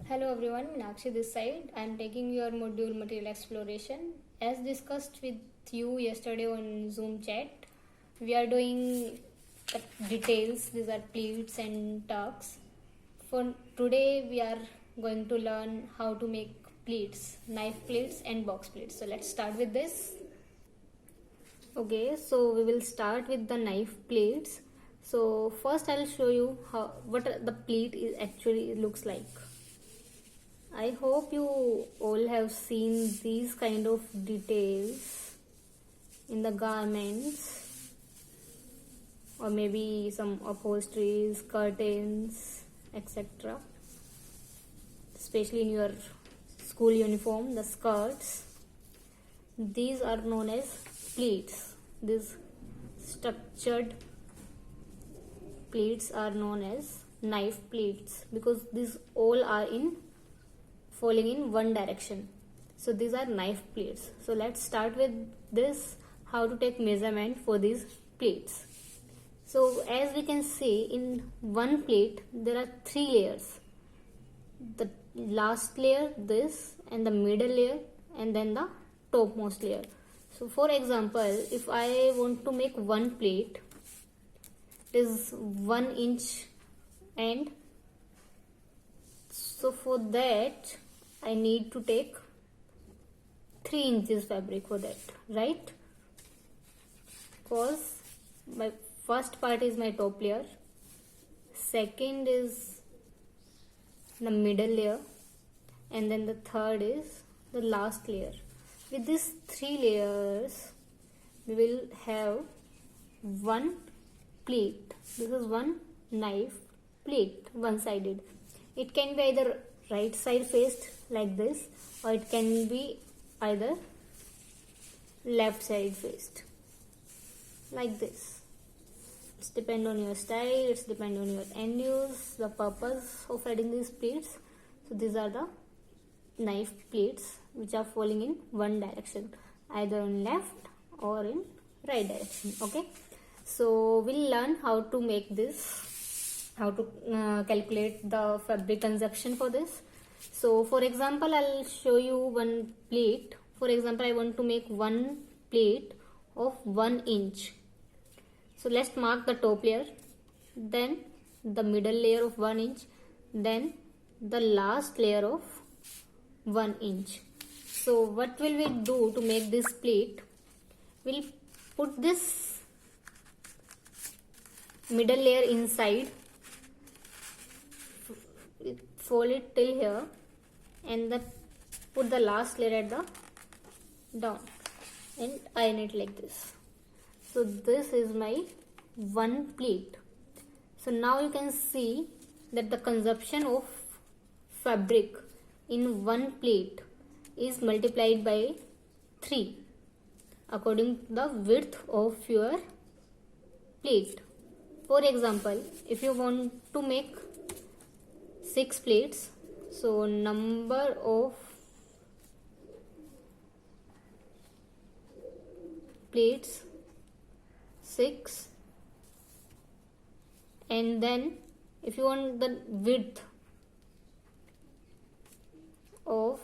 Hello everyone, Meenakshi this side. I am taking your module material exploration. As discussed with you yesterday on Zoom chat, we are doing the details. These are pleats and tucks. For today, we are going to learn how to make pleats, knife pleats and box pleats. So let's start with this. Okay, so we will start with the knife pleats. So first I'll show you what the pleat is actually looks like. I hope you all have seen these kind of details in the garments or maybe some upholsteries, curtains, etc. Especially in your school uniform, the skirts. These are known as pleats. These structured pleats are known as knife pleats because these all are falling in one direction. So these are knife pleats. So let's start with this, how to take measurement for these pleats. So as we can see, in one plate there are 3 layers. The last layer, this, and the middle layer, and then the topmost layer. So for example, if I want to make one plate, it is 1 inch, and so for that I need to take 3 inches fabric for that, right? Because my first part is my top layer, second is the middle layer, and then the third is the last layer. With these 3 layers, we will have one pleat. This is one knife pleat, one-sided. It can be either right side faced like this, or it can be either left side faced like this. It's depend on your style, it's depend on your end use, the purpose of adding these pleats. So these are the knife pleats which are falling in one direction, either in left or in right direction. Okay, so we'll learn how to make this, how to calculate the fabric consumption for this. So for example, I'll show you one pleat. For example, I want to make one pleat of 1 inch. So let's mark the top layer, then the middle layer of 1 inch, then the last layer of 1 inch. So what will we do to make this pleat? We'll put this middle layer inside, fold it till here, and then put the last layer at the down and iron it like this. So this is my one pleat. So now you can see that the consumption of fabric in one plate is multiplied by 3 according to the width of your plate. For example, if you want to make 6 plates, so number of plates 6, and then if you want the width of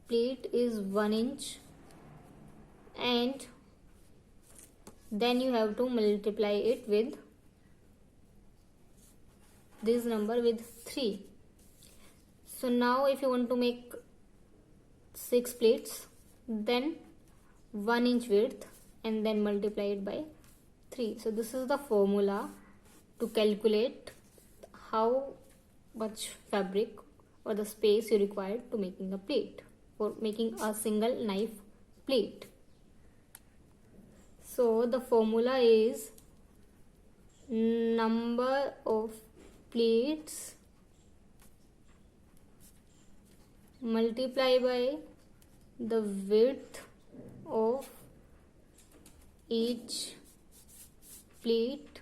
plate is 1 inch, and then you have to multiply it with this number with 3. So now if you want to make 6 plates, then 1 inch width and then multiply it by 3. So this is the formula to calculate how much fabric or the space you require to making a plate, for making a single knife plate. So the formula is number of plates multiply by the width of each plate,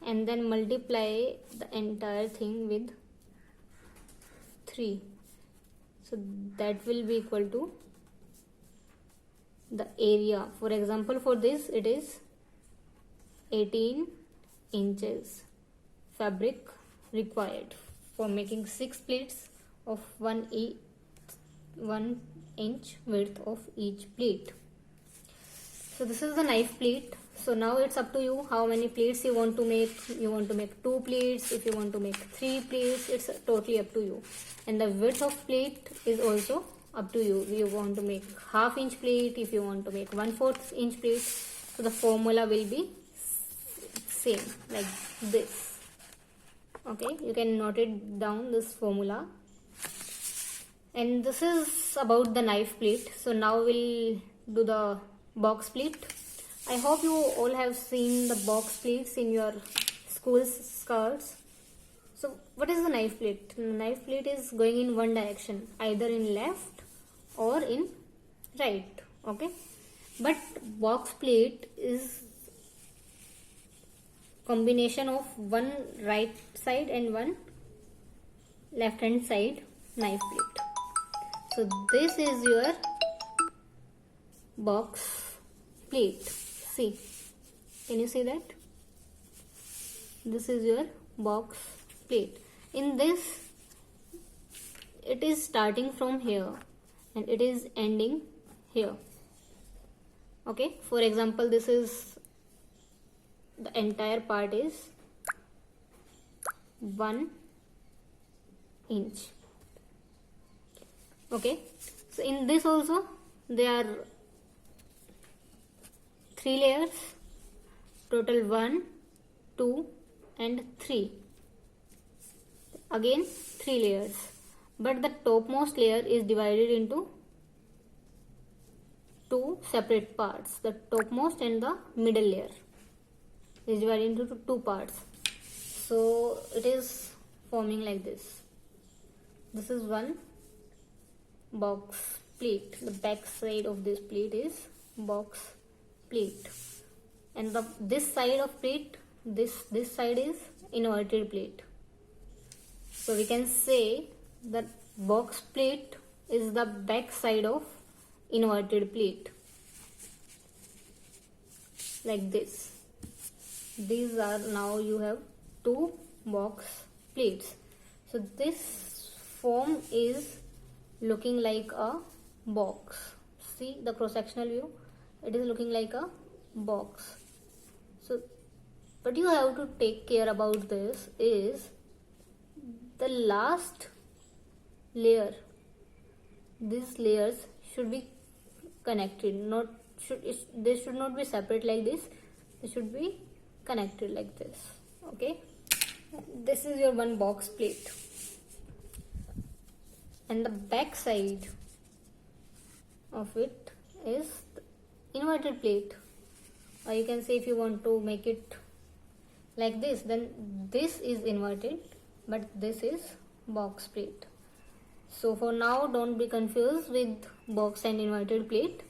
and then multiply the entire thing with 3. So that will be equal to the area. For example, for this it is 18 inches fabric required for making 6 pleats of 1 inch width of each pleat. So this is the knife pleat. So now it's up to you how many pleats you want to make. You want to make 2 pleats, if you want to make 3 pleats, it's totally up to you. And the width of pleat is also up to you. You want to make half inch pleat, if you want to make 1/4 inch pleat. So the formula will be same like this. Okay, you can note it down, this formula. And this is about the knife pleat. So now we'll do the box pleat. I hope you all have seen the box pleats in your school skirts. So what is the knife pleat? The knife pleat is going in one direction, either in left or in right. Okay, but box pleat is combination of one right side and one left hand side knife pleat. So this is your box pleat. See, can you see that? This is your box pleat. In this, it is starting from here and it is ending here. Okay, for example, this is the entire part is 1 inch. Okay, so in this also there are 3 layers, total 1, 2 and 3. Again 3 layers, but the topmost layer is divided into 2 separate parts. The topmost and the middle layer is divided into 2 parts. So it is forming like this. This is one box pleat. The back side of this pleat is box pleat, and this side of pleat, this side is inverted pleat. So we can say that box pleat is the back side of inverted pleat, like this. These are, now you have 2 box pleats. So this form is looking like a box. See the cross-sectional view, it is looking like a box. So what you have to take care about this is the last layer. These layers should be connected, they should not be separate like this. They should be connected like this. Okay, this is your one box plate, and the back side of it is inverted plate, or you can say, if you want to make it like this, then this is inverted but this is box plate. So for now, don't be confused with box and inverted plate.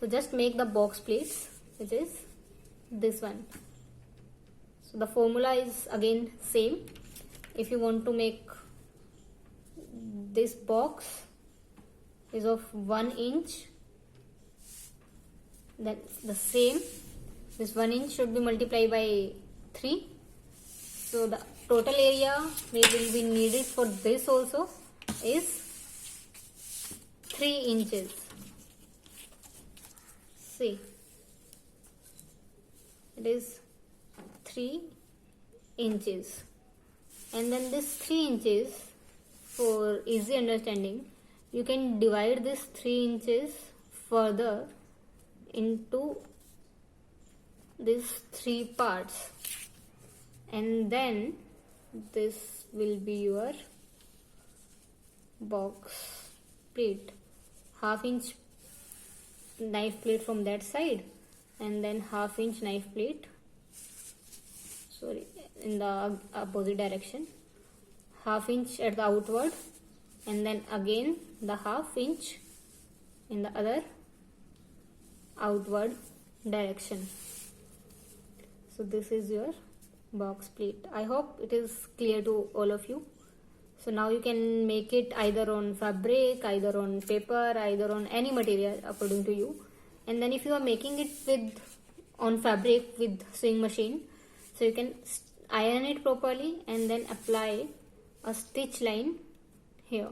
So just make the box plates, which is this one. So the formula is again same. If you want to make this box is of 1 inch, then the same, this 1 inch should be multiplied by 3. So the total area which will be needed for this also is 3 inches. See, it is 3 inches, and then this 3 inches, for easy understanding, you can divide this 3 inches further into these 3 parts, and then this will be your box plate. Half inch knife plate from that side, and then half inch knife plate, sorry, in the opposite direction, half inch at the outward, and then again the half inch in the other outward direction. So this is your box plate. I hope it is clear to all of you. So now you can make it either on fabric, either on paper, either on any material according to you. And then if you are making it with on fabric with sewing machine, so you can iron it properly and then apply a stitch line here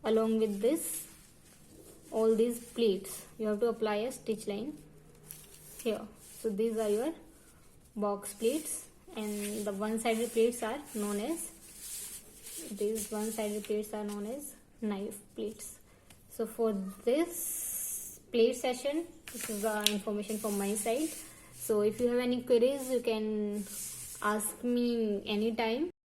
along with this, all these pleats. You have to apply a stitch line here. So these are your box pleats, and the one-sided pleats are known as, these one-sided pleats are known as knife pleats. So for this pleat session, this is the information from my side. So if you have any queries, you can ask me anytime.